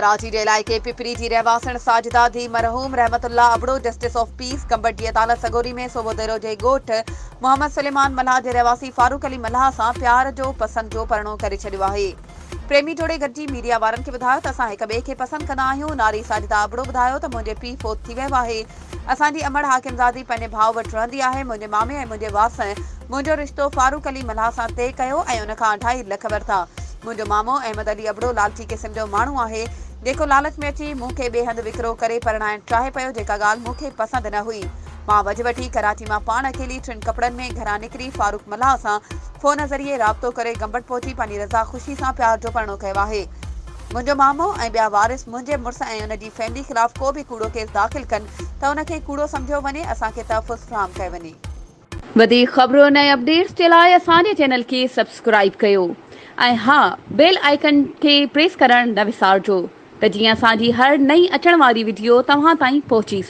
कराची जे इलाइक़े पिपरी जी रहवासण साजिदा धी मरहूम Rahmatullah Abro justice of peace Kambar जी अदालत सगोरी में सोबोदेरो जे ॻोठ मोहम्मद सुलेमान मल्हा जे रहवासी फारूक अली मल्हा सां प्यार जो पसंद जो परिणो करे छॾियो आहे। प्रेमी जोड़े गॾिजी मीडिया वारनि खे ॿुधायो त असां हिक ॿिए खे पसंदि कंदा आहियूं। नारी साजिदा अबड़ो ॿुधायो त मुंहिंजे पीउ फोत थी वियो आहे। असांजी अमड़ हाकिमज़ादी पंहिंजे भाउ वटि रहंदी आहे। मुंहिंजे मामे ऐं मुंहिंजे वास मुंहिंजो रिश्तो फारूक अली मल्हा सां तइ कयो ऐं उन खां 2.5 लख वरिता। मुंहिंजो मामो अहमद अली अबड़ो लालची क़िस्म जो माण्हू आहे जेको लालच में अची मूंखे ॿिए हंधि विकिरो करे परिणाइण चाहे पियो, जेका ॻाल्हि मूंखे पसंदि न हुई। मां वझ वठी कराची मां पाण अकेली 3 कपिड़नि में घरां निकिरी फारूक मल्हा सां फ़ोन ज़रिए राब्तो करे गंबट पहुची पंहिंजी रज़ा ख़ुशी सां प्यार जो परिणो कयो आहे। मुंहिंजो मामो ऐं ॿिया वारिस मुंहिंजे मुड़ुस ऐं उन जी फैमिली ख़िलाफ़ को बि कूड़ो केस दाख़िल कनि त उनखे कूड़ो सम्झियो वञे, असांखे तहफ़ुज़ फ़राहम कयो वञे। वधीक ख़बरुनि ऐं अपडेट्स जे लाइ असांजे चैनल खे सब्सक्राइब कयो ऐं हा, बेल आइकन खे प्रेस करणु न विसारिजो त जीअं असांजी हर नई अचण वारी वीडियो तव्हां ताईं पहुची सघे।